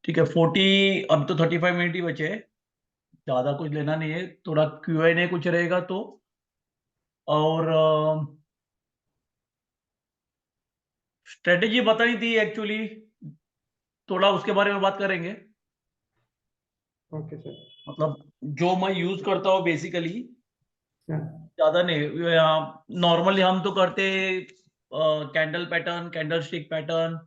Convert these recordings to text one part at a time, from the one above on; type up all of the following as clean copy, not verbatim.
ठीक है 40, अब तो 35 मिनट ही बचे हैं, ज्यादा कुछ लेना नहीं है, थोड़ा Q&A कुछ रहेगा तो। और स्ट्रेटेजी बताई थी एक्चुअली, थोड़ा उसके बारे में बात करेंगे। Okay sir. मतलब जो मैं यूज करता हूँ बेसिकली, हाँ ज्यादा नहीं, नॉर्मली हम तो करते candle pattern, candle stick pattern,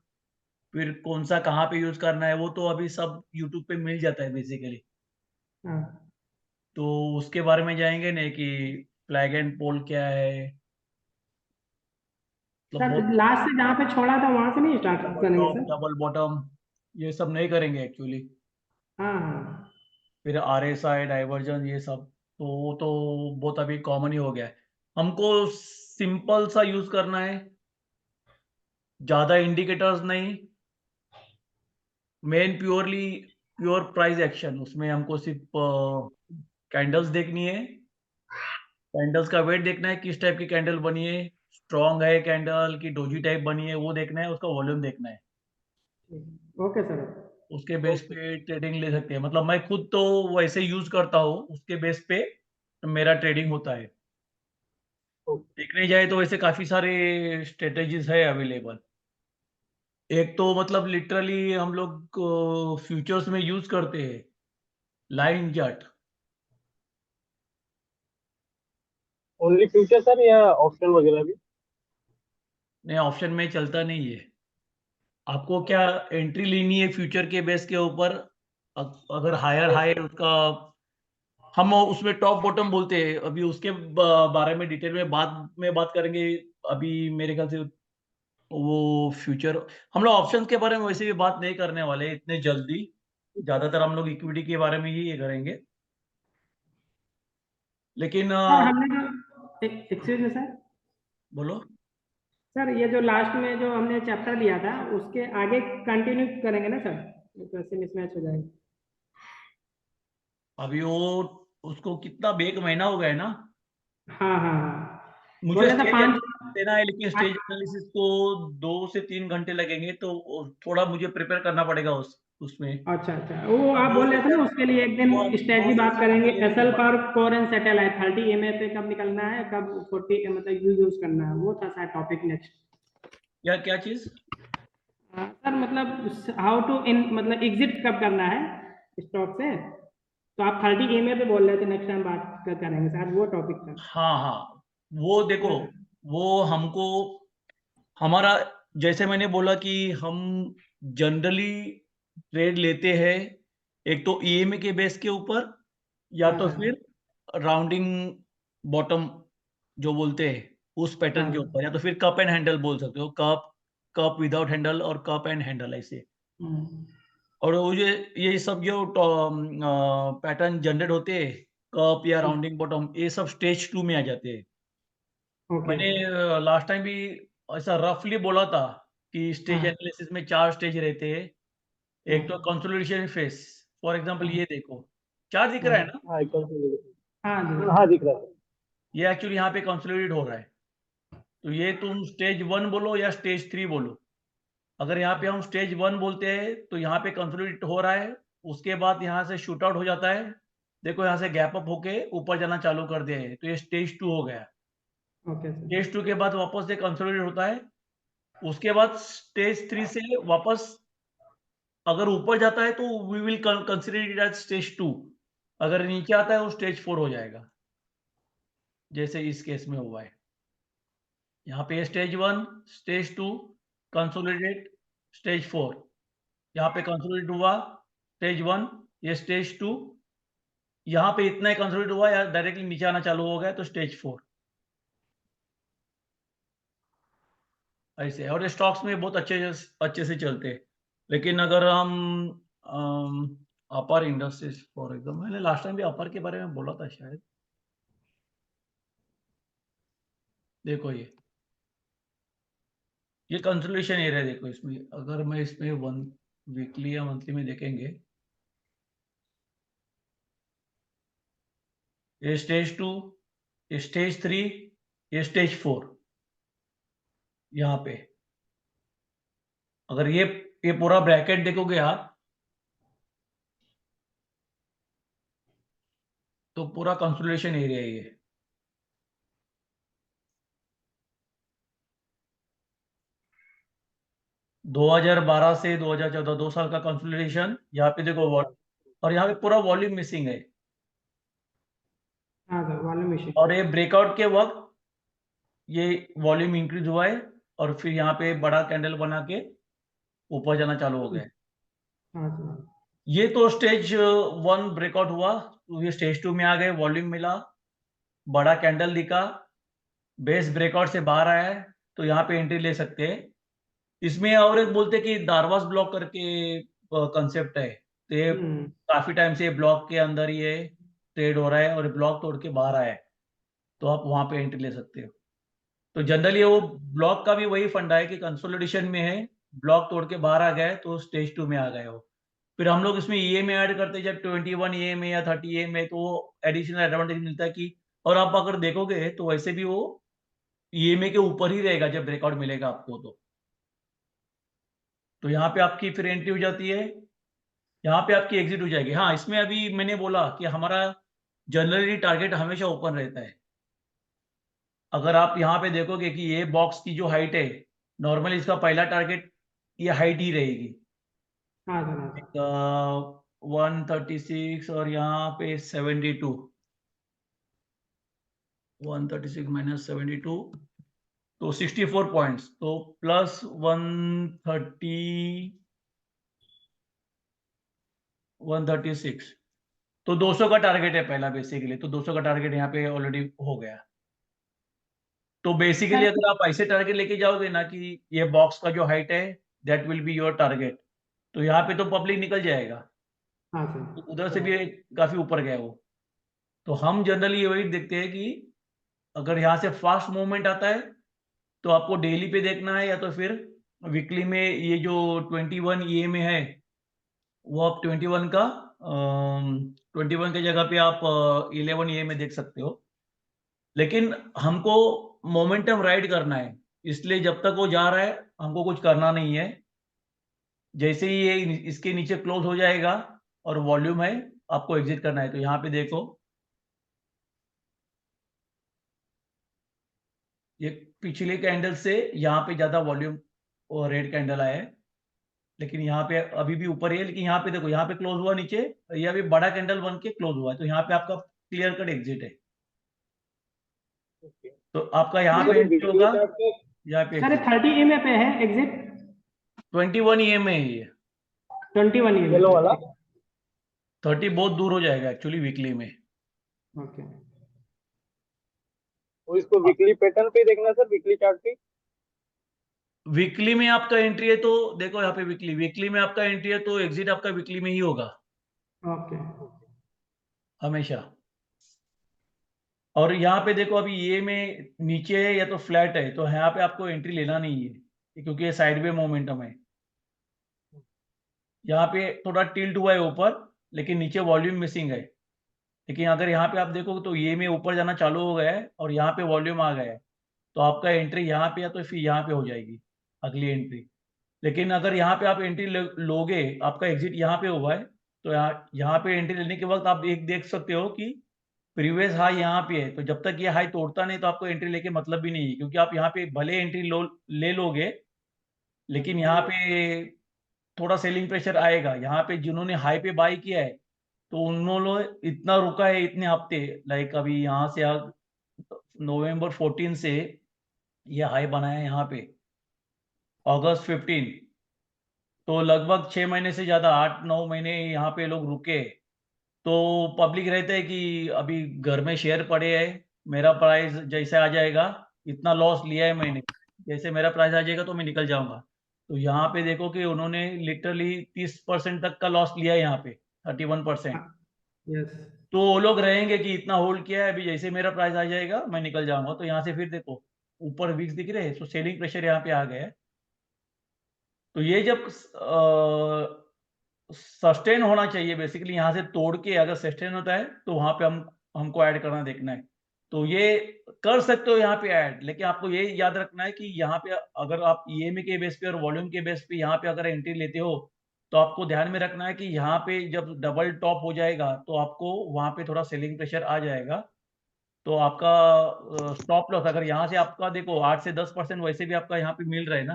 फिर कौन सा कहाँ पे यूज करना है वो तो अभी सब यूट्यूब पे मिल जाता है बेसिकली। हाँ तो उसके बारे में जाएंगे नहीं कि फ्लैग एंड पोल क्या है, मतलब सर, बहुत। लास्ट से जहाँ पे छोड़ा था वहां से नहीं स्टार्ट डबल करेंगे टॉप, सर? डबल बॉटम, ये सब नहीं करेंगे एक्चुअली। हाँ हाँ। फिर RSI डाइवर्जन ये सब, तो वो तो बहुत अभी कॉमन ही हो गया है। हमको सिंपल सा यूज करना है, ज्यादा इंडिकेटर्स नहीं, मेन प्योर प्राइस एक्शन, उसमें हमको सिर्फ कैंडल्स देखनी है, कैंडल्स का वेट देखना है, किस टाइप की कैंडल बनी है, स्ट्रॉन्ग है कैंडल की डोजी टाइप बनी है वो देखना है, उसका वॉल्यूम देखना है। Okay sir. उसके बेस पे ट्रेडिंग ले सकते हैं, मतलब मैं खुद तो वैसे यूज करता हूँ, उसके बेस पे मेरा ट्रेडिंग होता है। देखने जाए तो वैसे काफी सारे स्ट्रेटेजीज है अवेलेबल। एक तो मतलब लिटरली हम लोग फ्यूचर्स में यूज करते हैं, line chart. Only future sir या ऑप्शन वगैरह भी? नहीं, ऑप्शन में चलता नहीं है। आपको क्या एंट्री लेनी है फ्यूचर के बेस के ऊपर, अगर हायर हाई उसका, हम उसमें टॉप बॉटम बोलते हैं, अभी उसके बारे में डिटेल में बाद में बात करेंगे। अभी मेरे ख्याल से वो फ्यूचर, हम लोग ऑप्शंस के बारे में वैसे भी बात नहीं करने वाले इतने जल्दी, ज्यादातर हम लोग इक्विटी के बारे में ही ये करेंगे। लेकिन सर हमने जो एक्सक्यूज मी सर। बोलो। सर ये जो लास्ट में जो हमने चैप्टर लिया था उसके आगे कंटिन्यू करेंगे ना सर? तो ऐसे मिसमैच हो जाएगा। अभी वो उसको कितना एक महीना हो गया है ना। हाँ हाँ हाँ। बोल मुझे रहे थे स्टेज पाँच। एनालिसिस देना है, लेकिन स्टेज एनालिसिस को 2 से 3 घंटे लगेंगे, तो थोड़ा मुझे प्रिपेयर करना पड़ेगा उसमें। अच्छा अच्छा, वो आप दो बोल रहे थे ना सेशन उसके लिए एक दिन दो स्टेज दो की बात सेशन करेंगे, लगेंगे एसएल मेरे पर कोर एंड सैटेलाइट 30 एमए पे कब निकलना है, कब 40 मतलब यूज करना है, वो था शायद टॉपिक नेक्स्ट। क्या क्या चीज। सर मतलब हाउ टू इन मतलब एग्जिट कब करना है स्टॉक से, तो आप 30 एमए पे बोल रहे थे नेक्स्ट टाइम बात करेंगे शायद, वो टॉपिक था। हाँ हाँ, वो देखो, वो हमको हमारा, जैसे मैंने बोला कि हम जनरली ट्रेड लेते हैं, एक तो EMA के बेस के ऊपर, या हाँ तो सर। फिर राउंडिंग बॉटम जो बोलते हैं उस पैटर्न के हाँ। ऊपर, या तो फिर कप एंड हैंडल बोल सकते हो, कप, कप विदाउट हैंडल और कप एंड हैंडल ऐसे। हम्म। और वो ये सब जो पैटर्न जनरेट होते हैं, कप या राउंडिंग बॉटम, ये सब स्टेज 2 में आ जाते हैं। ओके। मैंने लास्ट टाइम भी ऐसा रफली बोला था कि स्टेज हाँ एनालिसिस में 4 स्टेज रहते हैं। एक तो हाँ कंसोलिडेशन फेस, फॉर एग्जांपल हाँ ये देखो, 4 दिख रहा है हाँ ना। हाँ कंसोलिडेशन। हाँ जी। हाँ दिख रहा है। ये एक्चुअली यहाँ पे कंसोलिडेट हो रहा है, तो ये तुम स्टेज 1 बोलो या स्टेज 3 बोलो। अगर यहाँ पे हम स्टेज 1 बोलते हैं तो यहाँ पे कंसोलिडेट हो रहा है, उसके बाद यहाँ से शूट आउट हो जाता है, देखो यहाँ से गैप अप होके ऊपर जाना चालू कर दिया है, तो ये स्टेज 2 हो गया। Okay sir. स्टेज 2 के बाद वापस से कंसोलिडेट होता है, उसके बाद स्टेज 3 से वापस अगर ऊपर जाता है तो we will consider it as stage 2, अगर नीचे आता है वो स्टेज 4 हो जाएगा, जैसे इस केस में हुआ है। यहाँ पे स्टेज 1, स्टेज 2, कंसोलिडेट, स्टेज 4, यहाँ पे कंसोलिडेट हुआ स्टेज 1, ये स्टेज 2, यहाँ पे इतना ही कंसोलिडेट हुआ या डायरेक्टली नीचे आना चालू हो गया तो स्टेज 4 ऐसे। और स्टॉक्स में बहुत अच्छे अच्छे से चलते हैं। लेकिन अगर हम अपर इंडस्ट्रीज फॉर एग्जाम्पल, मैंने लास्ट टाइम भी अपर के बारे में बोला था शायद, देखो ये कंसोलिडेशन एरिया देखो, इसमें अगर मैं इसमें वन वीकली या मंथली में देखेंगे, ये स्टेज 2, ये स्टेज 3, ये स्टेज 4, यहाँ पे अगर ये पूरा ब्रैकेट देखोगे आप, तो पूरा कंसोलिडेशन एरिया है ये। दो 2012 से 2014 2 साल का कंसोलिडेशन। यहाँ पे देखो और यहाँ पे पूरा वॉल्यूम मिसिंग है। हाँ सर, वॉल्यूम इशू। और ये ब्रेकआउट के वक्त ये वॉल्यूम इंक्रीज हुआ है और फिर यहाँ पे बड़ा कैंडल बना के ऊपर जाना चालू हो गया है। हाँ सर। ये तो स्टेज 1 ब्रेकआउट हुआ, तो ये स्टेज 2 में आ गए, वॉल्यूम मिला, बड़ा कैंडल दिखा, बेस ब्रेकआउट से बाहर आया है, तो यहाँ पे एंट्री ले सकते हैं। इसमें और एक बोलते कि दारवास ब्लॉक करके कंसेप्ट है, तो ये काफी टाइम से ब्लॉक के अंदर ही है, ट्रेड हो रहा है और ब्लॉक तोड़ के बाहर आया है, तो आप वहां पे एंट्री ले सकते हो। तो जनरली वो ब्लॉक का भी वही फंडा है कि कंसोलिडेशन में है, ब्लॉक तोड़ के बाहर आ गया है तो स्टेज 2 में आ गए हो। फिर हम लोग इसमें ईएमए ऐड करते हैं, जब 21 ईएमए या 30 ईएमए, तो एडिशनल एडवांटेज मिलता है कि, और आप अगर देखोगे तो वैसे भी वो ईएमए के ऊपर ही रहेगा जब ब्रेकआउट मिलेगा आपको। तो यहाँ पे आपकी फिर एंट्री हो जाती है, यहाँ पे आपकी एग्जिट हो जाएगी। हाँ, इसमें अभी मैंने बोला कि हमारा जनरली टारगेट हमेशा ओपन रहता है। अगर आप यहाँ पे देखोगे कि ये बॉक्स की जो हाइट है, नॉर्मली इसका पहला टारगेट ये हाइट ही रहेगी। हाँ सर, हाँ सर। 136 और यहाँ पे 72, 136 माइनस 72 तो 64 पॉइंट्स, तो प्लस 136, तो 200 का टारगेट है पहला बेसिकली, तो 200 का टारगेट यहाँ पे ऑलरेडी हो गया। तो बेसिकली अगर आप ऐसे टारगेट लेके जाओगे ना कि ये बॉक्स का जो हाइट है that will be your target, तो यहाँ पे तो पब्लिक निकल जाएगा, हाँ तो सर। उधर से भी काफी ऊपर गया वो। तो हम जनरली वही देखते हैं कि अगर यहाँ से फास्ट मूवमेंट आता है तो आपको डेली पे देखना है, या तो फिर वीकली में ये जो 21 ईएमए है वो आप 21 का 21 की जगह पे आप 11 ईएमए देख सकते हो। लेकिन हमको मोमेंटम राइड करना है, इसलिए जब तक वो जा रहा है हमको कुछ करना नहीं है। जैसे ही ये इसके नीचे क्लोज हो जाएगा और वॉल्यूम है, आपको एग्जिट करना है। तो यहाँ पे देखो, ये पिछले कैंडल से यहाँ पे ज्यादा वॉल्यूम और रेड कैंडल आया है, लेकिन यहाँ पे अभी भी ऊपर ही है। लेकिन यहाँ पे देखो, यहाँ पे क्लोज हुआ नीचे, ये अभी बड़ा कैंडल बन के क्लोज हुआ है, तो यहाँ पे आपका क्लियर कट एग्जिट है। तो आपका यहाँ पे एंट्री होगा, यहाँ पे सर, एग्जिट। 30 ईएमए पे है एग्जिट। 21 ईएमए है ये। 21 ईएमए येलो वाला। 30 बहुत दूर हो जाएगा एक्चुअली वीकली में। ओके। तो इसको वीकली पैटर्न पे ही देखना सर, वीकली चार्ट पे। वीकली में आपका एंट्री है तो देखो, यहाँ पे वीकली में आपका एंट्री है तो एग्जिट आपका वीकली में ही होगा ओके। हमेशा। और यहाँ पे देखो, अभी ये में नीचे है या तो फ्लैट है, तो यहाँ पे आपको एंट्री लेना नहीं है क्योंकि ये साइडवे मोमेंटम है। यहाँ पे थोड़ा टिल्ट हुआ है ऊपर, लेकिन नीचे वॉल्यूम मिसिंग है। लेकिन अगर यहाँ पे आप देखोगे तो ये में ऊपर जाना चालू हो गया है और यहाँ पे वॉल्यूम आ गया है, तो आपका एंट्री यहाँ पे या तो फिर यहाँ पे हो जाएगी अगली एंट्री। लेकिन अगर यहाँ पे आप एंट्री लोगे, आपका एग्जिट यहाँ पे हुआ है, तो यहाँ पे एंट्री लेने के वक्त आप एक देख सकते हो कि प्रीवियस हाई यहाँ पे है, तो जब तक ये हाई तोड़ता नहीं तो आपको एंट्री लेके मतलब भी नहीं है, क्योंकि आप यहाँ पे भले एंट्री ले लोगे, लेकिन यहाँ पे थोड़ा सेलिंग प्रेशर आएगा। यहाँ पे जिन्होंने हाई पे बाई किया है तो उन्होंने इतना रुका है इतने हफ्ते, लाइक अभी यहाँ से नवंबर 14 से ये हाई बनाया है यहाँ पे अगस्त 15, तो लगभग 6 महीने से ज्यादा 8-9 महीने यहाँ पे लोग रुके। तो पब्लिक रहते हैं कि अभी घर में शेयर पड़े हैं, मेरा प्राइस जैसे आ जाएगा, इतना लॉस लिया है मैंने, जैसे मेरा प्राइस आ जाएगा तो मैं निकल जाऊंगा। तो यहाँ पे देखो कि उन्होंने लिटरली 30% तक का लॉस लिया है यहाँ पे, 31%। यस। तो वो लोग रहेंगे कि इतना होल्ड किया है, अभी जैसे मेरा प्राइस आ जाएगा मैं निकल जाऊंगा। तो यहाँ से फिर देखो ऊपर विक्स दिख रहे हैं, तो सेलिंग प्रेशर यहाँ पे आ गया है। तो ये जब सस्टेन होना चाहिए, बेसिकली यहाँ से तोड़ के अगर सस्टेन होता है तो वहां पे हमको ऐड करना देखना है। तो ये कर सकते हो यहाँ पे ऐड, लेकिन आपको ये याद रखना है कि यहाँ पे अगर आप ईएमए के बेस पे और वॉल्यूम के बेस पे यहाँ पे अगर एंट्री लेते हो तो आपको ध्यान में रखना है कि यहाँ पे जब डबल टॉप हो जाएगा तो आपको वहां पे थोड़ा सेलिंग प्रेशर आ जाएगा। तो आपका स्टॉप लॉस अगर यहाँ से आपका देखो 8 से 10% वैसे भी आपका यहाँ पे मिल रहा है ना,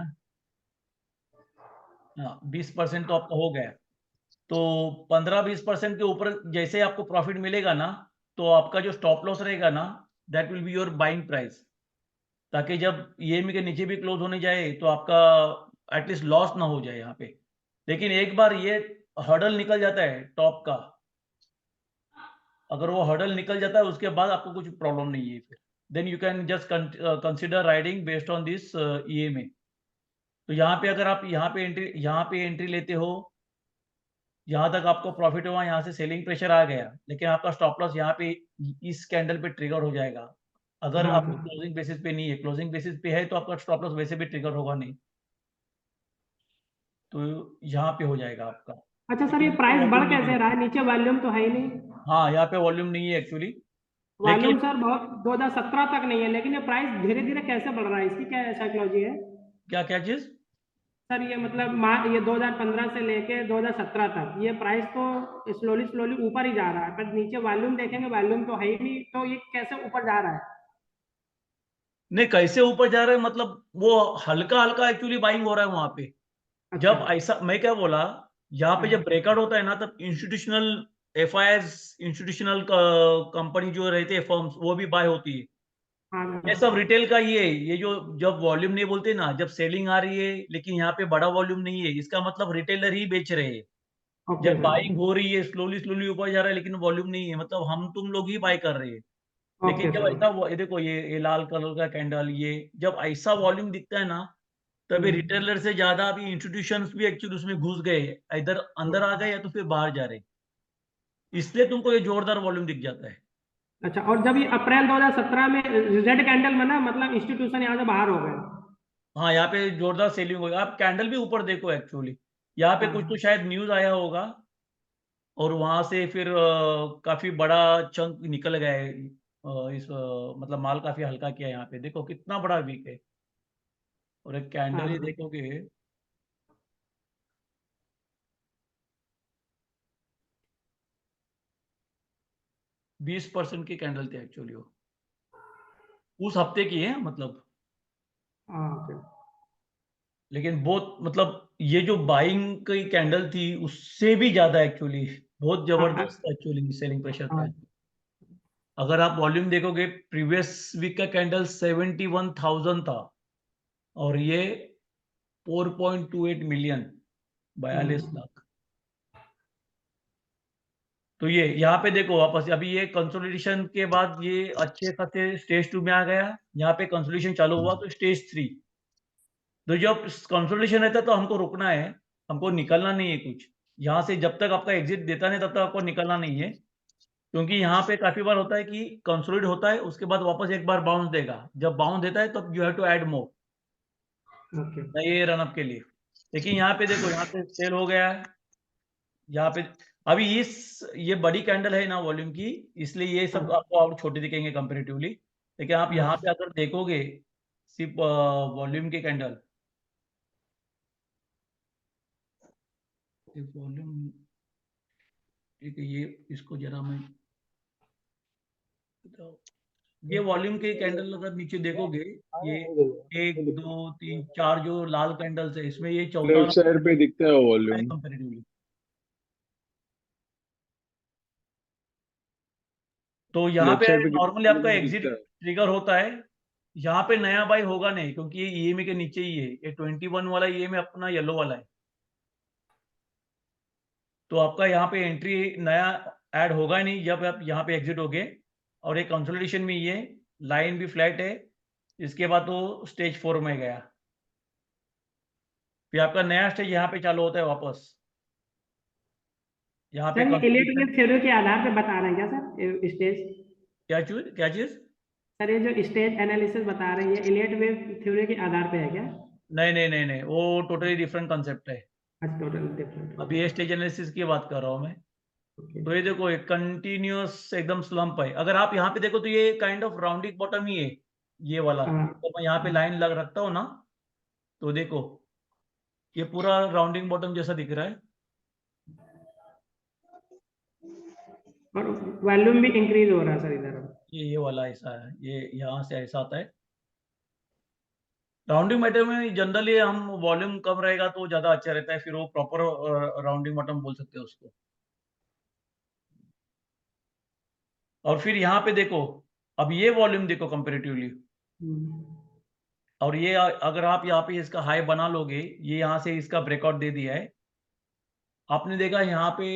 हाँ 20% तो आपका हो गया। तो 15-20% के ऊपर जैसे आपको प्रॉफिट मिलेगा ना, तो आपका जो स्टॉप लॉस रहेगा ना, that will be your buying price, ताकि जब ईएमआई के नीचे भी क्लोज होने जाए तो आपका एटलीस्ट लॉस ना हो जाए यहाँ पे। लेकिन एक बार ये हर्डल निकल जाता है टॉप का, अगर वो हर्डल निकल जाता है उसके बाद आपको कुछ प्रॉब्लम नहीं है फिर, then you can just consider riding based on this EMI. तो यहाँ पे अगर आप यहाँ पे एंट्री लेते हो, यहाँ तक आपको प्रॉफिट हुआ, यहाँ से सेलिंग प्रेशर आ गया, लेकिन आपका स्टॉप लॉस यहाँ पे इस कैंडल पे ट्रिगर हो जाएगा। अगर हाँ आपको क्लोजिंग बेसिस पे नहीं है, क्लोजिंग बेसिस पे है तो आपका स्टॉप लॉस वैसे भी ट्रिगर होगा नहीं, तो यहाँ पे हो जाएगा आपका। अच्छा सर, क्योंकि ये नीचे प्राइस बढ़ वॉल्यूम नहीं कैसे है। रहा है? नीचे वॉल्यूम तो है ही नहीं। हाँ, यहाँ पे वॉल्यूम नहीं है एक्चुअली, वॉल्यूम लेकिन सर बहुत 2017 तक नहीं है, लेकिन ये प्राइस धीरे धीरे कैसे बढ़ रहा है? इसकी क्या साइकोलॉजी है क्या क्या चीज? सर? ये मतलब ये 2015 से लेके 2017 तक ये प्राइस तो स्लोली स्लोली ऊपर ही जा रहा है, पर नीचे वॉल्यूम देखेंगे, वॉल्यूम तो है ही नहीं, तो ये कैसे ऊपर जा रहा है? नहीं, कैसे ऊपर जा रहा है मतलब वो हल्का हल्का एक्चुअली बाइंग हो रहा है वहां पे। अच्छा। जब ऐसा मैं क्या बोला, यहाँ पे हाँ जब ब्रेकआउट होता है ना, तब इंस्टीट्यूशनल एफआईआईज, इंस्टीट्यूशनल कंपनी जो रहते हैं फर्म्स, वो भी बाय होती है। हाँ ये सब रिटेल का ही है। ये जो जब वॉल्यूम नहीं बोलते ना, जब सेलिंग आ रही है लेकिन यहाँ पे बड़ा वॉल्यूम नहीं है, इसका मतलब रिटेलर ही बेच रहे हैं। ओके जब सर। बाइंग हो रही है स्लोली स्लोली ऊपर जा रहा है लेकिन वॉल्यूम नहीं है, मतलब हम तुम लोग ही बाय कर रहे हैं। लेकिन ओके जब सर। ऐसा ये देखो, ये लाल कलर का कैंडल, ये जब ऐसा वॉल्यूम दिखता है ना, तभी रिटेलर से ज्यादा अभी इंस्टीट्यूशंस भी एक्चुअली उसमें घुस गए, इधर अंदर आ गए या तो फिर बाहर जा रहे, इसलिए तुमको ये जोरदार वॉल्यूम दिख जाता है। अच्छा, और जब ये अप्रैल 2017 में रेड कैंडल बना, मतलब इंस्टीट्यूशन यहाँ से बाहर हो गए? हाँ, यहाँ पे जोरदार सेलिंग होगी। आप कैंडल भी ऊपर देखो एक्चुअली, यहाँ पे कुछ तो हाँ शायद न्यूज आया होगा और वहां से फिर काफी बड़ा चंक निकल गया है। मतलब माल काफी हल्का किया है। यहाँ पे देखो कितना बड़ा वीक है, और एक कैंडल ही हाँ। देखोगे 20% की कैंडल थी एक्चुअली, वो उस हफ्ते की है मतलब। हाँ ओके। लेकिन बहुत मतलब ये जो बाइंग की कैंडल थी उससे भी ज्यादा एक्चुअली बहुत हाँ जबरदस्त एक्चुअली सेलिंग प्रेशर था। हाँ। अगर आप वॉल्यूम देखोगे, प्रीवियस वीक का कैंडल 71,000 था और ये 4.28 मिलियन, 42 हम्म। लाख। तो ये यहाँ पे देखो वापस, अभी ये कंसोलिडेशन के बाद ये अच्छे खासे स्टेज 2 में आ गया। यहाँ पे कंसोलिडेशन चालू हुआ तो स्टेज 3। तो जब कंसोलिडेशन रहता है तो हमको रुकना है, हमको निकलना नहीं है कुछ। यहाँ से जब तक आपका एग्जिट देता नहीं तब तक आपको निकलना नहीं है, क्योंकि यहाँ पे काफी बार होता है कि कंसोलिडेट होता है उसके बाद वापस एक बार बाउंस देगा। जब बाउंस देता है तब you have to add more okay. नए रनअप के लिए। लेकिन यहाँ पे देखो, यहाँ पे सेल हो गया है। यहाँ पे अभी ये बड़ी कैंडल है ना वॉल्यूम की, इसलिए ये सब हाँ आपको और छोटे दिखेंगे कंपेरेटिवली। लेकिन आप यहाँ पे हाँ। अगर देखोगे सिर्फ वॉल्यूम के कैंडल, वॉल्यूम, ठीक है, ये इसको जरा मैं ये वॉल्यूम के कैंडल अगर नीचे देखोगे, ये एक दो तीन चार जो लाल कैंडल्स है, इसमें ये चौथा लेफ्ट साइड पे दिखता है वॉल्यूम। कंपेरेटिवली। तो यहाँ लेफ्ट पे साइड पे नॉर्मली कितना आपका वॉल्यूम एग्जिट दिखता है? ट्रिगर होता है। यहाँ पे नया बाई होगा नहीं, क्योंकि ये ईएमआई के नीचे ही है। ये 21 वाला ईएमआई अपना येलो वाला है, तो आपका यहाँ पे एंट्री नया ऐड होगा ही नहीं जब आप यहाँ पे एग्जिट होगे। और एक कंसोलिडेशन में ये लाइन भी फ्लैट है, इसके बाद तो स्टेज 4 में गया, फिर आपका नया स्टेज यहाँ पे चालू होता है वापस। यहाँ पे सर, ये कंसोलिडेशन। इलेक्ट्रिकल थ्योरी के आधार पे बता रहे हैं क्या सर स्टेज? क्या चीज? सर, ये जो स्टेज एनालिसिस बता रहे हैं, ये इलेक्ट्रिक वेव थ्योरी के आधार पे है क्या? नहीं, वो टोटली डिफरेंट कंसेप्ट है। अच्छा, टोटल डिफरेंट। अभी ये स्टेज एनालिसिस की बात कर रहा हूँ मैं। ओके। तो ये देखो, एक कंटिन्यूअस एकदम स्लम्प है। अगर आप यहाँ पे देखो तो ये काइंड ऑफ राउंडिंग बॉटम ही है, ये वाला। हाँ तो मैं यहाँ पे लाइन लग रखता हूँ ना, तो देखो ये पूरा राउंडिंग बॉटम जैसा दिख रहा है। और वॉल्यूम भी इंक्रीज हो रहा है सर इधर। ये वाला ऐसा है, ये यहाँ से ऐसा आता है। राउंडिंग मैटर में जनरली हम वॉल्यूम कम रहेगा तो ज्यादा अच्छा रहता है, फिर वो प्रॉपर राउंडिंग बॉटम बोल सकते हैं उसको। और फिर यहाँ पे देखो, अब ये वॉल्यूम देखो कंपेरेटिवली, और ये अगर आप यहाँ पे इसका हाई बना लोगे, ये यहाँ से इसका ब्रेकआउट दे दिया है, आपने देखा यहाँ पे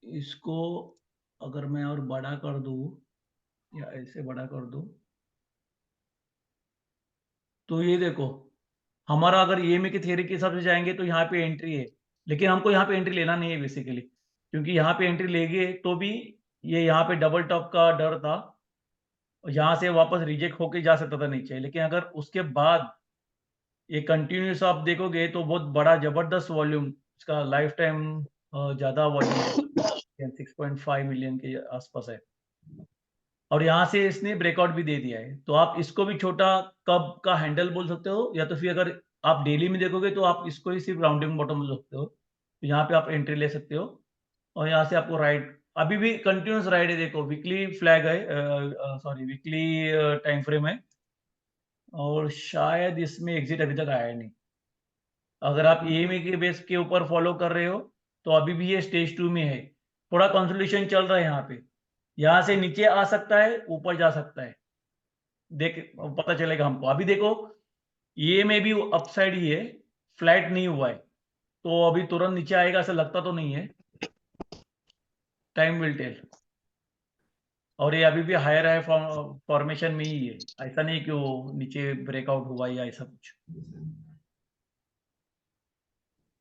इसको अगर मैं और बड़ा कर दूं या ऐसे बड़ा कर दूं, तो ये देखो हमारा अगर ईएमए की थ्योरी के हिसाब से जाएंगे तो यहाँ पे एंट्री है, लेकिन हमको यहाँ पे एंट्री लेना नहीं है बेसिकली, क्योंकि यहाँ पे एंट्री लेंगे तो भी ये यहाँ पे डबल टॉप का डर था, यहाँ से वापस रिजेक्ट होके जा सकता था नीचे, लेकिन अगर उसके बाद ये कंटिन्यूस आप देखोगे तो बहुत बड़ा जबरदस्त वॉल्यूम, इसका लाइफ टाइम ज्यादा वॉल्यूम 6.5 मिलियन के आसपास है, और यहाँ से इसने ब्रेकआउट भी दे दिया है। तो आप इसको भी छोटा कब का हैंडल बोल सकते हो, या तो फिर अगर आप डेली में देखोगे तो आप इसको ही सिर्फ राउंडिंग बॉटम बोल सकते हो। तो यहाँ पे आप एंट्री ले सकते हो, और यहाँ से आपको राइड, अभी भी कंटिन्यूस राइड है, देखो वीकली फ्लैग है, सॉरी वीकली टाइम फ्रेम है, और शायद इसमें एग्जिट अभी तक आया नहीं। अगर आप ईएमए के बेस के ऊपर फॉलो कर रहे हो तो अभी भी ये स्टेज 2 में है, थोड़ा कंसोलिडेशन चल रहा है यहाँ पे, यहाँ से नीचे आ सकता है, ऊपर जा सकता है, देख पता चलेगा हमको। अभी देखो ये में भी अपसाइड ही है, फ्लैट नहीं हुआ है, तो अभी तुरंत नीचे आएगा ऐसा लगता तो नहीं है, टाइम विल टेल। और ये अभी भी हायर है फॉर्मेशन में ही है, ऐसा नहीं कि वो नीचे ब्रेकआउट हुआ या ऐसा कुछ।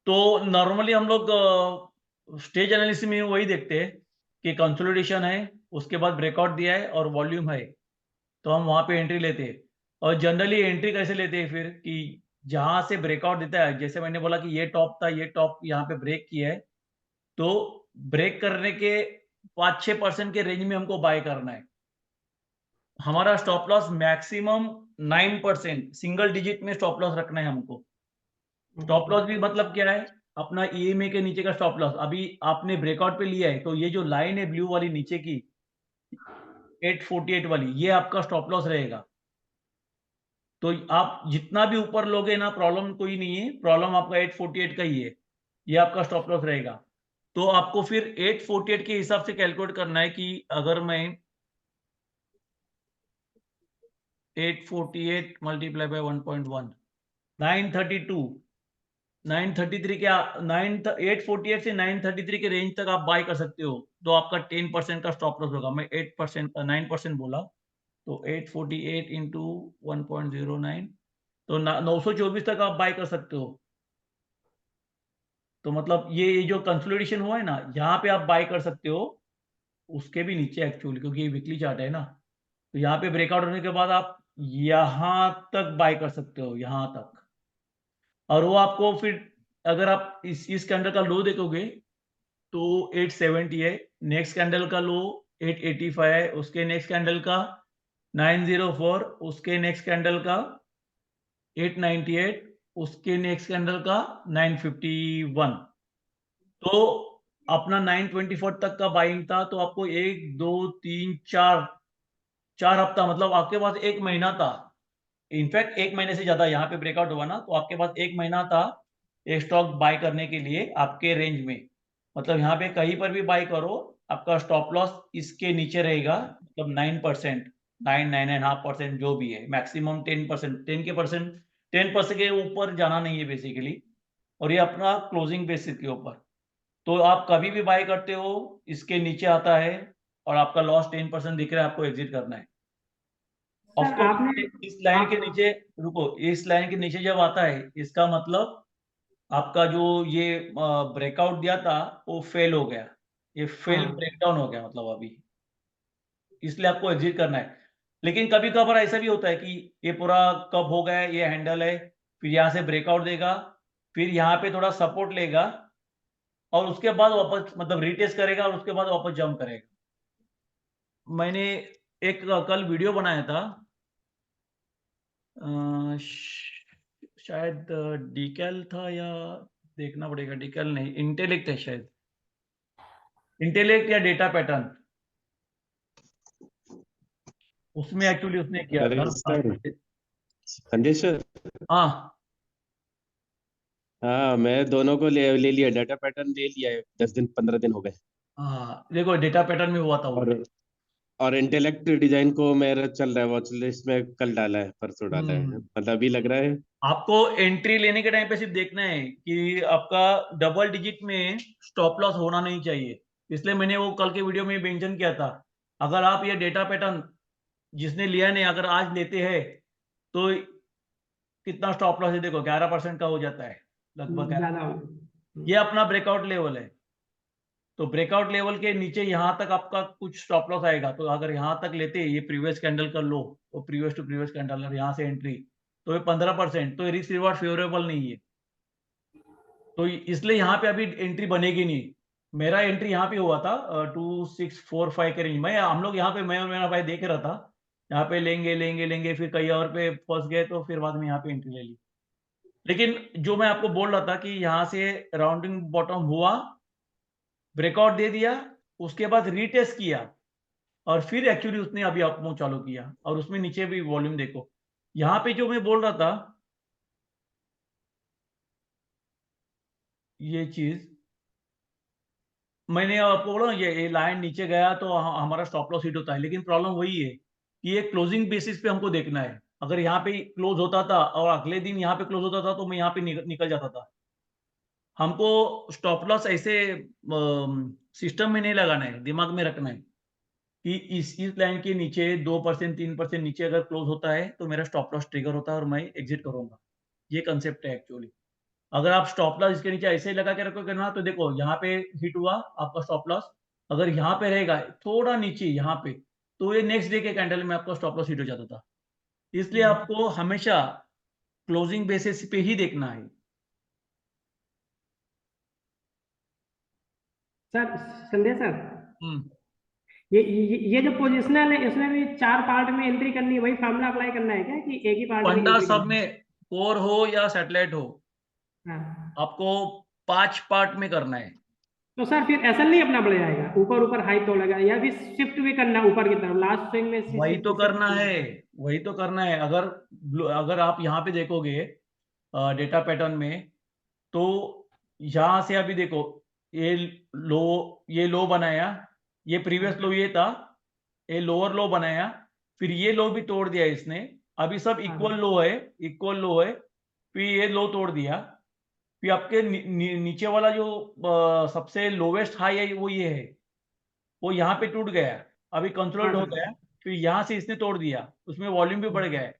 तो नॉर्मली हम लोग स्टेज एनालिसिस में वही देखते हैं कि कंसोलिडेशन है, उसके बाद ब्रेकआउट दिया है और वॉल्यूम है, तो हम वहां पे एंट्री लेते हैं। और जनरली एंट्री कैसे लेते हैं फिर, कि जहां से ब्रेकआउट देता है, जैसे मैंने बोला कि ये टॉप था, ये टॉप यहाँ पे ब्रेक किया है, तो ब्रेक करने के 5-6% के रेंज में हमको बाय करना है। हमारा stop loss maximum 9%, single digit में स्टॉप लॉस रखना है हमको। स्टॉप लॉस भी मतलब क्या है, अपना ईएमए के नीचे का स्टॉप लॉस। अभी आपने ब्रेकआउट पे लिया है तो ये जो लाइन है ब्लू वाली नीचे की 848 वाली, ये आपका स्टॉप लॉस रहेगा। तो आप जितना भी ऊपर लोगे ना, प्रॉब्लम कोई नहीं है, प्रॉब्लम आपका 848 का ही है, ये आपका स्टॉप लॉस रहेगा। तो आपको फिर 848 के हिसाब से कैलकुलेट करना है कि अगर मैं 848 मल्टीप्लाई बाय 1.1, 932, 933 के 848 से 933 के रेंज तक आप बाय कर सकते हो, तो आपका 10% का स्टॉप लॉस होगा। मैं 8% 9% बोला, तो 848 इंटू 1.09, तो 924 तक आप बाय कर सकते हो। तो मतलब ये जो कंसोलिडेशन हुआ है ना, यहाँ पे आप बाय कर सकते हो, उसके भी नीचे एक्चुअली, क्योंकि ये वीकली चार्ट है ना, तो यहाँ पे ब्रेकआउट होने के बाद आप यहाँ तक बाय कर सकते हो, यहाँ तक। और वो आपको फिर अगर आप इस कैंडल का लो देखोगे तो 870 है, नेक्स्ट कैंडल का लो 885 है, उसके नेक्स्ट कैंडल का 904, उसके नेक्स्ट कैंडल का 898, उसके नेक्स्ट कैंडल का 951। तो अपना 924 तक का बाइंग था, तो आपको 1 2 3 4 4 हफ्ता, मतलब आपके पास 1 महीना था। इनफैक्ट 1 महीने से ज्यादा, यहाँ पे ब्रेकआउट हुआ ना, तो आपके पास 1 महीना था एक स्टॉक बाय करने के लिए आपके रेंज में। मतलब यहाँ पे कहीं पर भी बाय करो, आपका स्टॉप लॉस इसके नीचे रहेगा, मतलब 9%, 9-9.5% जो भी है, मैक्सिमम 10%, 10% के ऊपर जाना नहीं है बेसिकली। और ये अपना क्लोजिंग बेसिस के ऊपर, तो आप कभी भी बाय करते हो, इसके नीचे आता है और आपका लॉस 10% दिख रहा है, आपको एग्जिट करना है। ऑफ सर कोर्स आपने इस लाइन के आप नीचे, रुको, इस लाइन के नीचे जब आता है, इसका मतलब आपका जो ये ब्रेकआउट दिया था वो फेल हो गया, ये फेल हाँ ब्रेकडाउन हो गया मतलब अभी, इसलिए आपको एग्जिट करना है। लेकिन कभी कभार ऐसा भी होता है कि ये पूरा कब हो गया, ये हैंडल है, फिर यहाँ से ब्रेकआउट देगा, फिर यहाँ पे थोड़ा सपोर्ट लेगा, और उसके बाद वापस मतलब रिटेस्ट करेगा, और उसके बाद वापस जंप करेगा। मैंने एक कल वीडियो बनाया था, शायद डीकैल था, या देखना पड़ेगा, डीकैल नहीं, इंटेलेक्ट है शायद। इंटेलेक्ट या डेटा पैटर्न, उसमें एक्चुअली उसने किया अरे था। सर, संजय सर, हाँ हाँ मैं दोनों को ले लिया, डाटा पैटर्न ले लिया है, 10 दिन 15 दिन हो गए। हाँ, देखो डेटा पैटर्न में हुआ था वो। और इंटेलेक्ट डिजाइन को मेरा चल रहा है, वॉच लिस्ट में कल डाला है, परसों डाला है, मतलब अभी लग रहा है। आपको एंट्री लेने के टाइम पे सिर्फ देखना है कि आपका डबल डिजिट में स्टॉप लॉस होना नहीं चाहिए, इसलिए मैंने वो कल के वीडियो में मेंशन किया था। अगर आप ये डेटा पैटर्न जिसने लिया नहीं, अगर आज लेते हैं तो कितना स्टॉप लॉस है, देखो 11% का हो जाता है लगभग। ज्यादा हो ये अपना ब्रेकआउट लेवल है, तो ब्रेकआउट लेवल के नीचे यहाँ तक आपका कुछ स्टॉप लॉस आएगा। तो अगर यहाँ तक लेते हैं, ये प्रीवियस कैंडल कर लो, तो प्रीवियस टू प्रीवियस कैंडल, और यहाँ से एंट्री, तो ये 15%, तो रिस्क रिवॉर्ड फेवरेबल नहीं है, तो इसलिए यहाँ पे अभी एंट्री बनेगी नहीं। मेरा एंट्री यहाँ पे हुआ था 2645 के रेंज में। हम लोग यहाँ पे, मैं और मेरा भाई देख रहा था, यहाँ पे लेंगे लेंगे लेंगे, फिर कहीं और पे फंस गए, तो फिर बाद में यहाँ पे एंट्री ले ली। लेकिन जो मैं आपको बोल रहा था कि यहाँ से राउंडिंग बॉटम हुआ, ब्रेकआउट दे दिया, उसके बाद रीटेस्ट किया, और फिर एक्चुअली उसने अभी अपमूव चालू किया, और उसमें नीचे भी वॉल्यूम देखो। यहाँ पे जो मैं बोल रहा था, ये चीज मैंने आपको बोला, ये लाइन नीचे गया तो हमारा स्टॉप लॉस हिट होता है, लेकिन प्रॉब्लम वही है कि ये क्लोजिंग बेसिस पे हमको देखना है। अगर यहाँ पे क्लोज होता था और अगले दिन यहाँ पे क्लोज होता था, तो मैं यहाँ पे निकल जाता था। हमको स्टॉप लॉस ऐसे सिस्टम में नहीं लगाना है, दिमाग में रखना है कि इस लाइन के नीचे 2% 3% नीचे अगर क्लोज होता है, तो मेरा स्टॉप लॉस ट्रिगर होता है और मैं एग्जिट करूंगा। ये कंसेप्ट है एक्चुअली। अगर आप स्टॉप लॉस इसके नीचे ऐसे ही लगा के रखोगे ना, तो देखो यहाँ पे हिट हुआ आपका स्टॉप लॉस, अगर यहाँ पे रहेगा थोड़ा नीचे यहाँ पे, तो ये नेक्स्ट डे के कैंडल में आपका स्टॉप लॉस हिट हो जाता था। इसलिए आपको हमेशा क्लोजिंग बेसिस पे ही देखना है। सर। संदेश सर, हम्म, ये जो पोजिशनल है, इसमें भी 4 पार्ट में एंट्री करनी है, वही फॉर्मूला अप्लाई करना है क्या, कि एक ही पार्ट में फंडा एंट्री सब करना में, कोर हो या सैटेलाइट हो, है? हाँ। आपको 5 पार्ट में करना है। तो सर फिर ऐसा नहीं अपना बढ़ जाएगा, ऊपर ऊपर हाई तो लगा, या फिर शिफ्ट भी करना ऊपर की तरफ लास्ट स्विंग में वही तो करना शिफ्ट। है, वही तो करना है। अगर अगर आप यहाँ पे देखोगे डेटा पैटर्न में, तो यहाँ से अभी देखो, ये लो, ये लो बनाया, ये प्रीवियस लो ये था, ये लोअर लो बनाया, फिर ये लो भी तोड़ दिया इसने। अभी सब इक्वल लो है, इक्वल लो है, फिर ये लो तोड़ दिया, फिर आपके नीचे वाला जो सबसे लोवेस्ट हाई है वो ये है, वो यहाँ पे टूट गया, अभी कंसोलिडेट हो गया, फिर यहाँ से इसने तोड़ दिया, उसमें वॉल्यूम भी बढ़ गया है।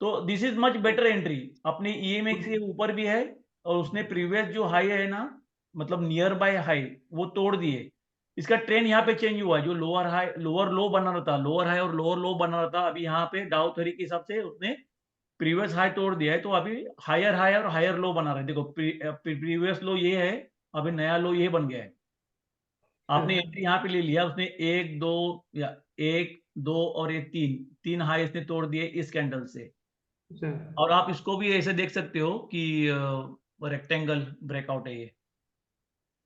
तो this is much better entry, अपनी ईएमए से ऊपर भी है, और उसने प्रीवियस जो हाई है ना, मतलब नियर बाय हाई, वो तोड़ दिए। इसका ट्रेंड यहाँ पे चेंज हुआ, जो लोअर हाई लोअर लो बना रहा था, लोअर हाई और लोअर लो बना रहा था, अभी यहाँ पे डाउ थ्योरी के हिसाब से उसने प्रीवियस हाई तोड़ दिया है, तो अभी हायर हाई और हायर लो बना रहे हैं। देखो प्रीवियस लो ये है, अभी नया लो ये बन गया है। आपने एंट्री यहाँ पे ले लिया, उसने 1 2 या 1 2 और ये 3 हाई इसने तोड़ दिए इस कैंडल से। और आप इसको भी ऐसे देख सकते हो कि रेक्टेंगल ब्रेकआउट है ये,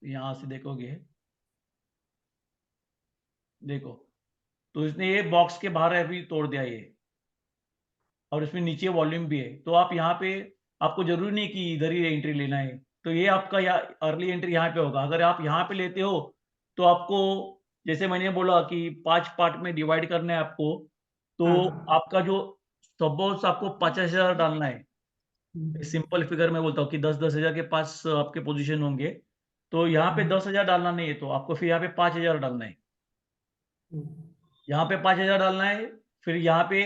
यहाँ से देखोगे, देखो, तो इसने ये बॉक्स के बाहर अभी तोड़ दिया ये, और इसमें नीचे वॉल्यूम भी है। तो आप यहाँ पे, आपको जरूरी नहीं कि इधर ही एंट्री लेना है, तो ये आपका या अर्ली एंट्री यहाँ पे होगा। अगर आप यहाँ पे लेते हो, तो आपको, जैसे मैंने बोला कि 5 पार्ट में डिवाइड करना है आपको, तो आपका जो सपोज आपको 50,000 डालना है, सिंपल फिगर में बोलता हूँ कि 10-10 हजार के पास आपके पोजीशन होंगे, तो यहाँ पे 10,000 डालना नहीं है, तो आपको फिर यहाँ पे 5,000 डालना है, यहाँ पे 5,000 डालना है, फिर यहाँ पे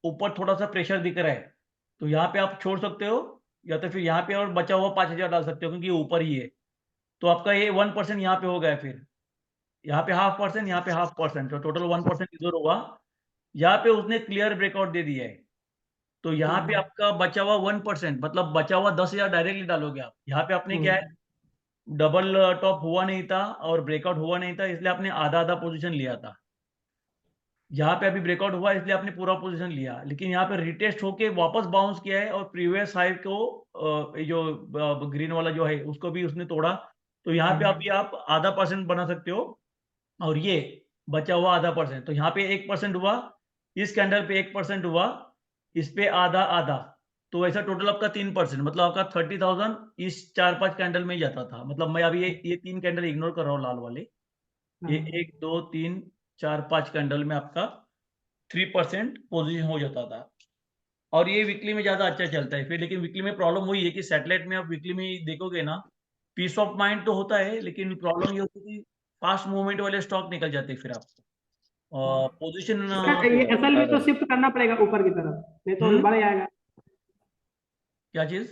ऊपर थोड़ा सा प्रेशर दिख रहा है, तो यहाँ पे आप छोड़ सकते हो, या तो फिर यहाँ पे और बचा हुआ 5,000 डाल सकते हो, क्योंकि ये ऊपर ही है। तो आपका ये 1% यहाँ पे हो गया, फिर यहाँ पे 0.5%, यहाँ पे 0.5%, तो टोटल 1% इधर होगा। यहाँ पे उसने क्लियर ब्रेकआउट दे दिया है, तो यहाँ पे आपका बचा हुआ 1%, मतलब बचा हुआ 10,000 डायरेक्टली डालोगे आप। यहाँ पे आपने क्या है, डबल टॉप हुआ नहीं था और ब्रेकआउट हुआ नहीं था, इसलिए आपने आधा आधा पोजीशन लिया था। यहाँ पे अभी ब्रेकआउट हुआ, इसलिए आपने पूरा पोजीशन लिया, लेकिन यहाँ पे रिटेस्ट होके वापस बाउंस किया है, और प्रीवियस हाई को ये जो ग्रीन वाला जो है उसको भी उसने तोड़ा, तो यहाँ पे अभी आप आधा % बना सकते हो और ये बचा हुआ आधा %। तो यहाँ पे 1% हुआ, इस कैंडल पे 1% हुआ, इस पे आधा आधा, तो ऐसा टोटल आपका 3%, मतलब आपका 30,000 इस 4-5 कैंडल में ही जाता था। मतलब मैं अभी ये 3 कैंडल इग्नोर कर रहा हूँ लाल वाले। ये 1 2 3 4 5 कैंडल में आपका 3% पोजीशन हो जाता था और ये वीकली में ज़्यादा अच्छा चलता है फिर। लेकिन वीकली में प्रॉब्लम वही है कि सैटेलाइट में आप वीकली में देखोगे ना, पीस ऑफ माइंड तो होता है, लेकिन प्रॉब्लम ये होती है कि फास्ट मूवमेंट वाले स्टॉक निकल जाते हैं फिर आपको। पोजीशन ये एसएल भी तो शिफ्ट करना पड़ेगा ऊपर की तरफ, नहीं तो बढ़ जाएगा। क्या चीज?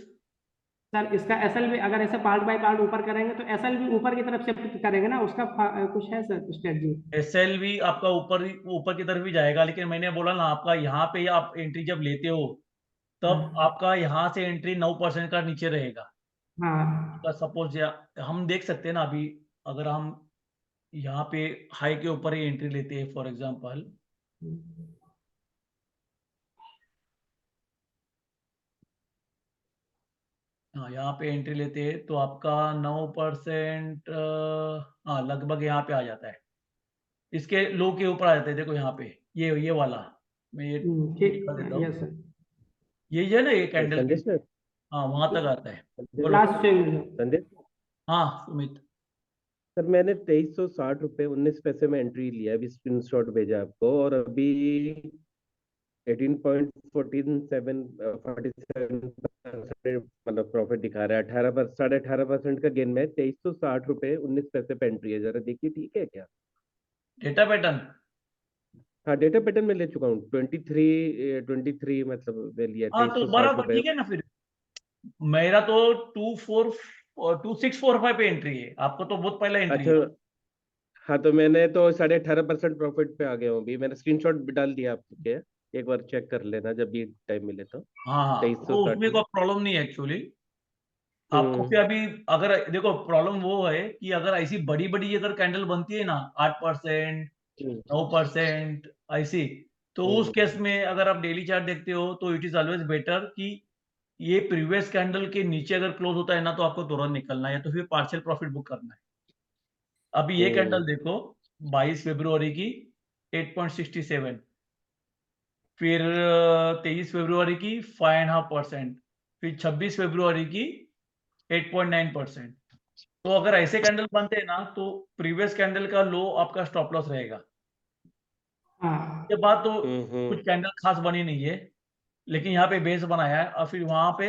सर इसका एसएल भी अगर ऐसे पार्ट बाय पार्ट ऊपर करेंगे तो एसएल भी ऊपर की तरफ शिफ्ट करेंगे ना, उसका कुछ है सर स्ट्रेटजी? एसएल भी आपका ऊपर की तरफ ही जाएगा, लेकिन मैंने बोला ना आपका यहाँ पे आप एंट्री जब लेते हो तब आपका यहाँ से एंट्री 9% का नीचे रहेगा। हाँ सपोज हम देख सकते हैं ना, अभी अगर हम यहाँ पे हाई के ऊपर ही एंट्री लेते हैं फॉर एग्जांपल, हाँ यहाँ पे एंट्री लेते हैं तो आपका 9% हाँ लगभग यहाँ पे आ जाता है, इसके लो के ऊपर आ जाता है। देखो यहाँ पे ये वाला मैं ये ठीक दिखा देता हूँ, यस सर। ये है ना ये कैंडल, संदेश सर, हाँ वहां तक आता है। बोलो। लास्ट स्विंग संदेश हाँ सुमित, सर, मैंने 2360 रुपये 19 पैसे में एंट्री लिया, अभी स्क्रीनशॉट भेजा आपको, और अभी 18.47 मतलब प्रॉफिट दिखा रहा है। 18.5% का गेन में 2360 रुपये 19 पैसे पे एंट्री है। जरा देखिए ठीक है क्या? डेटा पैटर्न हाँ, डेटा पैटर्न में ले चुका हूँ। 23 मतलब मैं लिया हाँ तो 2360 बराबर रुपये। ठीक है ना फिर। मेरा तो 2645 पे एंट्री है, आपको तो बहुत पहले एंट्री अच्छा, है। हाँ तो मैंने तो 18.5% प्रॉफिट पे आ गया हूँ अभी। मैंने स्क्रीनशॉट भी डाल दिया आपके, एक बार चेक कर लेना जब भी टाइम मिले तो। हाँ हाँ, तो 2360 उसमें कोई प्रॉब्लम नहीं है एक्चुअली। आपको हम्म फिर अभी अगर देखो प्रॉब्लम वो है कि अगर ऐसी बड़ी बड़ी अगर कैंडल बनती है ना 8% हम्म 9% ऐसी, तो उस केस में अगर आप डेली चार्ट देखते हो तो इट इज ऑलवेज बेटर कि ये प्रीवियस कैंडल के नीचे अगर क्लोज होता है ना तो आपको तुरंत निकलना है या तो फिर पार्शियल प्रॉफिट बुक करना है। अभी ये कैंडल देखो 22 फरवरी की 8.67, फिर 23 फरवरी की 5.5%, फिर 26 फरवरी की 8.9%। तो अगर ऐसे कैंडल बनते हैं ना तो प्रीवियस कैंडल का लो आपका स्टॉप लॉस रहेगा। हाँ के बाद तो कुछ कैंडल खास बनी नहीं है, लेकिन यहाँ पे बेस बनाया है और फिर वहां पे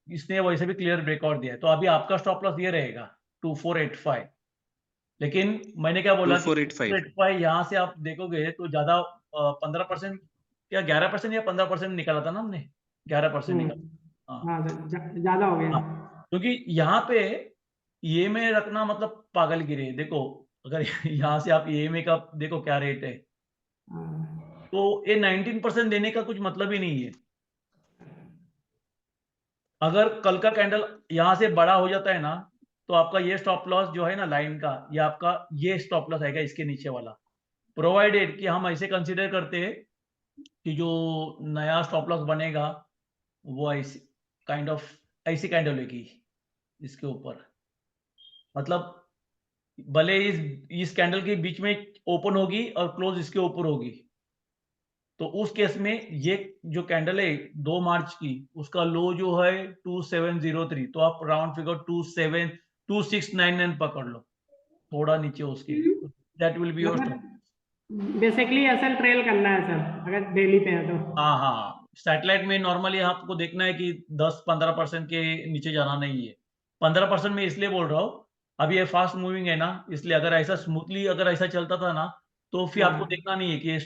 इसने वैसे भी क्लियर ब्रेकआउट दिया है, तो अभी आपका स्टॉप लॉस ये रहेगा 2485। लेकिन मैंने क्या बोला कि 2485 यहाँ से आप देखोगे तो ज्यादा 15% या 11% या 15% निकाला था ना हमने, 11% निकाला। हाँ हाँ सर ज्यादा हो गया। हाँ, क्योंकि यहाँ पे ईएमए रखना मतलब पागलगिरी है। देखो अगर यहाँ से आप ईएमए का देखो क्या रेट है, हाँ, तो ये 19% देने का कुछ मतलब ही नहीं है। अगर कल का कैंडल यहाँ से बड़ा हो जाता है ना तो आपका ये स्टॉप लॉस जो है ना लाइन का, ये आपका ये स्टॉप लॉस आएगा इसके नीचे वाला, प्रोवाइडेड कि हम ऐसे कंसीडर करते हैं कि जो नया स्टॉप लॉस बनेगा वो ऐसी काइंड ऑफ ऐसी कैंडल होगी इसके ऊपर, मतलब भले इस कैंडल के बीच में ओपन होगी और क्लोज इसके ऊपर होगी, तो उस केस में ये जो कैंडल है 2 मार्च की उसका लो जो है 2703, तो आप राउंड फिगर 2699 पकड़ लो, थोड़ा नीचे उसके, that will be your stop. मतलब बेसिकली एसएल ट्रेल करना है सर अगर डेली पे है तो। हाँ हाँ, सैटेलाइट में नॉर्मली आपको देखना है कि 10-15% के नीचे जाना नहीं है। 15% में इसलिए बोल रहा हूँ, अभी ये फास्ट मूविंग है ना, इसलिए अगर ऐसा स्मूथली अगर ऐसा चलता था ना तो फिर आपको हाँ देखना नहीं है कि ये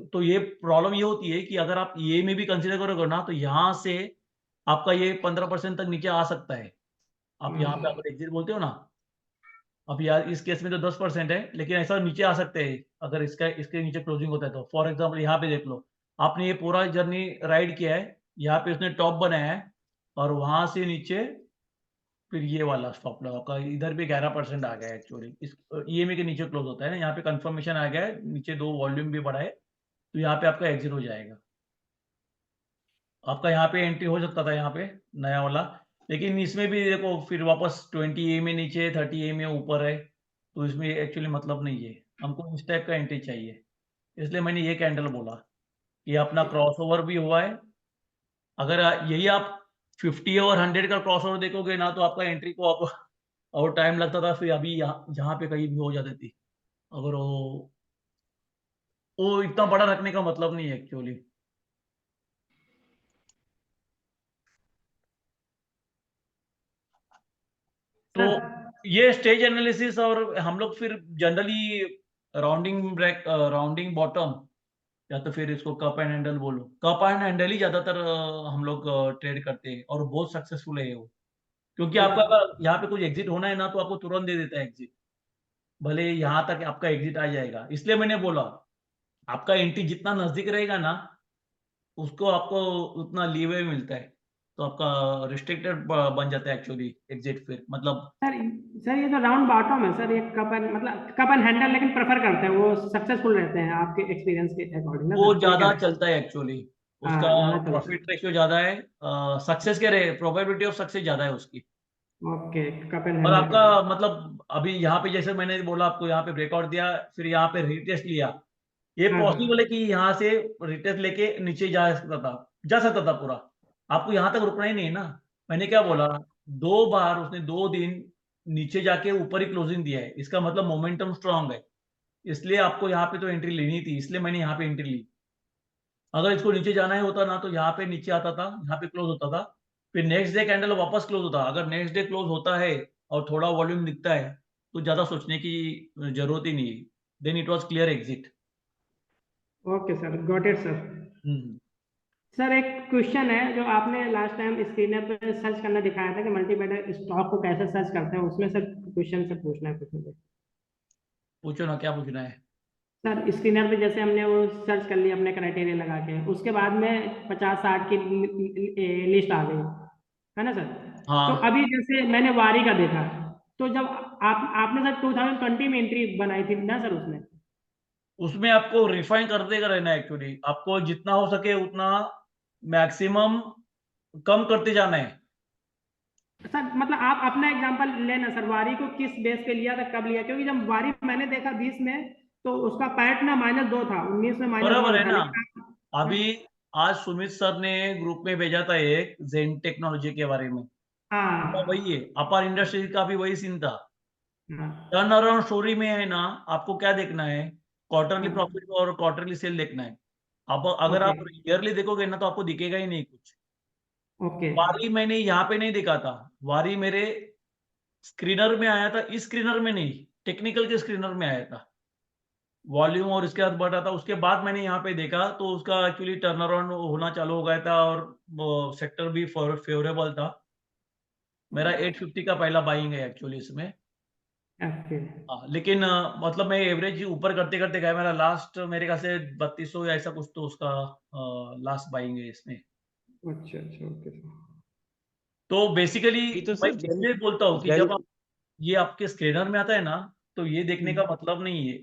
तो ये प्रॉब्लम ये होती है कि अगर आप ये में भी कंसिडर करोगे ना तो यहाँ से आपका ये 15% तक नीचे आ सकता है। आप यहाँ पे अगर एग्जिट बोलते हो ना, अब यार इस केस में तो 10% है, लेकिन ऐसा नीचे आ सकते हैं अगर इसके नीचे क्लोजिंग होता है तो। फॉर एग्जांपल यहाँ पे देख लो, आपने ये पूरा जर्नी राइड किया है, यहाँ पे उसने टॉप बनाया है और वहां से नीचे फिर ये वाला स्टॉप लॉस आपका इधर भी 11% आ गया है एक्चुअली। इस ईएमए के नीचे क्लोज होता है ना, यहाँ पे कंफर्मेशन आ गया है, नीचे 2 वॉल्यूम भी बढ़ा है, तो यहाँ पे आपका एग्जिट हो जाएगा। आपका यहाँ पे एंट्री हो सकता था यहाँ पे नया वाला, लेकिन इसमें भी देखो फिर वापस 20 में नीचे 30 में ऊपर है, तो इसमें एक्चुअली मतलब नहीं है। हमको इस टाइप का एंट्री चाहिए, इसलिए मैंने ये कैंडल बोला। ये अपना क्रॉसओवर भी हुआ है। अगर यही आप 50 और 100 का क्रॉसओवर देखोगे ना, तो आपका एंट्री को आप और टाइम लगता था, फिर अभी यहाँ जहाँ पे कहीं भी हो जाती थी। अगर वो इतना बड़ा रखने का मतलब नहीं है एक्चुअली। तो सर ये स्टेज एनालिसिस, और हम लोग फिर जनरली राउंडिंग बॉटम, या तो फिर इसको कप एंड हैंडल बोलो। कप एंड हैंडल ही ज्यादातर हम लोग ट्रेड करते हैं, और बहुत सक्सेसफुल है वो। क्योंकि आपका अगर यहाँ पे कुछ एग्जिट होना है ना, तो आपको तुरंत दे देता है एग्जिट, भले यहाँ तक आपका एग्जिट आ जाएगा। इसलिए मैंने बोला आपका एंट्री जितना नजदीक रहेगा ना, उसको आपको उतना लीवे मिलता है, तो आपका रिस्ट्रिक्टेड बन जाता है एक्चुअली एग्जिट फिर, मतलब सर सर ये जो राउंड बॉटम है सर, ये कप एंड हैंडल लेकिन प्रेफर करते हैं, वो सक्सेसफुल रहते हैं आपके एक्सपीरियंस के अकॉर्डिंग ना वो सर, सही ज्यादा कह चलता है एक्चुअली। रहे हैं। उसका हाँ ज़्यादा चलता प्रॉफिट रेशियो ज्यादा है, सक्सेस के प्रोबेबिलिटी ऑफ सक्सेस ज्यादा है उसकी। है। ओके, कप एंड और हैंडल आपका का। मतलब अभी यहाँ पे जैसे मैंने बोला आपको, यहाँ पे ब्रेकआउट दिया, फिर यहाँ पे रीटेस्ट लिया। ये हाँ सर। पॉसिबल है कि यहाँ से रीटेस्ट लेके नीचे जा सकता था पूरा। आपको यहाँ तक रुकना ही नहीं है ना। मैंने क्या बोला, 2 बार उसने 2 दिन नीचे जाके ऊपर ही क्लोजिंग दिया है, इसका मतलब मोमेंटम स्ट्रांग है। इसलिए आपको यहाँ पे तो एंट्री लेनी थी, इसलिए मैंने यहाँ पे एंट्री ली। अगर इसको नीचे जाना ही होता ना, तो यहाँ पे नीचे आता था, यहाँ पे क्लोज होता था, फिर नेक्स्ट डे कैंडल वापस क्लोज होता। अगर नेक्स्ट डे क्लोज होता है और थोड़ा वॉल्यूम दिखता है, तो ज्यादा सोचने की जरूरत ही नहीं है। Then it was clear exit. Okay sir, got it sir. Hmm. Sir एक क्वेश्चन है, जो आपने लास्ट टाइम स्क्रीनर पे सर्च करना दिखाया था कि मल्टीबैगर स्टॉक को कैसे सर्च करते हैं, उसमें सर क्वेश्चन से पूछना है कुछ मुझे। पूछो ना, क्या पूछना है। सर स्क्रीनर पे जैसे हमने वो सर्च कर लिया अपने क्राइटेरिया लगा के, उसके बाद में 50-60 की लिस्ट आ गई है ना सर। तो हाँ, अभी जैसे मैंने वारी का देखा, तो जब आपने सर 2020 में एंट्री बनाई थी ना सर उसमें। उसमें आपको रिफाइन करते का रहना है एक्चुअली। आपको जितना हो सके उतना मैक्सिमम कम करते जाना है। सर मतलब आप अपना एग्जांपल लेना सर, वारी को किस बेस पे लिया था, कब लिया, क्योंकि जब वारी मैंने देखा 20 में, तो उसका पैट ना -2 था, 19 में बराबर -1 है था, ना। लेकिन अभी आज सुमित सर ने ग्रुप में भेजा था एक जेन टेक्नोलॉजी के बारे में, उसका हाँ वही है। अपार इंडस्ट्री का भी वही सीन था। हाँ टर्न अराउंड स्टोरी में है ना, आपको क्या देखना है, क्वार्टरली हाँ। प्रॉफिट और क्वार्टरली सेल देखना है। अब अगर ओके आप ईयरली देखोगे ना, तो आपको दिखेगा ही नहीं कुछ। ओके वारी मैंने यहाँ पे नहीं देखा था, वारी मेरे स्क्रीनर में आया था, इस स्क्रीनर में नहीं, टेक्निकल के स्क्रीनर में आया था। वॉल्यूम और इसके बाद बढ़ा था, उसके बाद मैंने यहाँ पे देखा, तो उसका एक्चुअली टर्न अराउंड होना चालू हो गया था, और वो सेक्टर भी फेवरेबल था। मेरा 850 का पहला बाइंग है एक्चुअली इसमें। ओके। हाँ, लेकिन मतलब मैं एवरेज ऊपर करते करते गया। मेरा लास्ट मेरे ख्याल से 3200 या ऐसा कुछ, तो उसका लास्ट बाइंग है इसमें। अच्छा अच्छा, ओके सर। तो बेसिकली ये तो मैं सर जेल इसलिए बोलता हूँ कि जेल जब आप ये आपके स्कैनर में आता है ना, तो ये देखने का हम्म, मतलब नहीं है।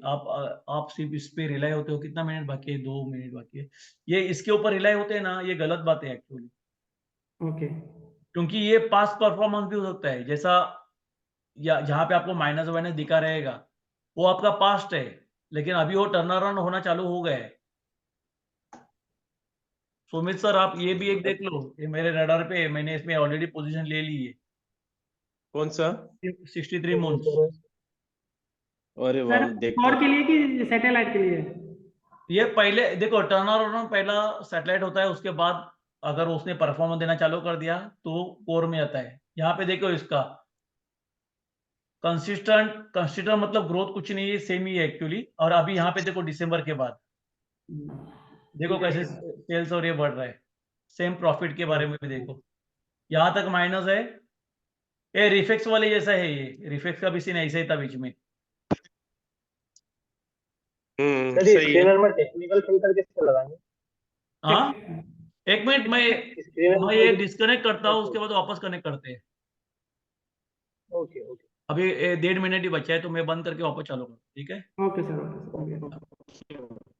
आप सिर्फ इस पे रिलाई होते हो, कितना मिनट बाकी है, 2 मिनट बाकी है, ये इसके ऊपर रिलाई होते हैं ना, ये गलत बात है एक्चुअली। ओके क्योंकि ये पास्ट परफॉर्मेंस भी हो सकता है, जैसा या जहाँ पे आपको माइनस वाइनस दिखा रहेगा, वो आपका पास्ट है, लेकिन अभी वो टर्न अराउंड होना चालू हो गया है। सुमित सर, आप ये भी एक देख लो, ये मेरे रडार पे है, मैंने इसमें ऑलरेडी पोजीशन ले ली है। कौन सा? 63 मंथ्स। अरे सर, वाह, देखता और हूँ। के लिए कि सैटेलाइट के लिए? ये पहले देखो, टर्न अराउंड पहला सैटेलाइट होता है, उसके बाद अगर उसने परफॉर्मेंस देना चालू कर दिया, तो कोर में आता है। यहाँ पे देखो इसका कंसिस्टेंट मतलब ग्रोथ कुछ नहीं है, सेम ही है एक्चुअली। और अभी यहाँ पे देखो दिसंबर के बाद देखो कैसे सेल्स और ये बढ़ रहा है। सेम प्रॉफिट के बारे में भी देखो, यहाँ तक माइनस है। ये रिफेक्स वाले जैसा है, ये रिफेक्स का भी सीन ऐसा ही था बीच में। सर ये सही है। स्क्रीनर में टेक्निकल फिल्टर किससे लगाएंगे? हाँ, एक मिनट, स्क्रीनर मैं ये में डिस्कनेक्ट करता हूँ, ओके उसके बाद वापस कनेक्ट करते हैं। Okay okay. अभी 1.5 मिनट ही बचा है, तो मैं बंद करके वापस चालू करूँ, ठीक है। Okay sir, okay sir, okay.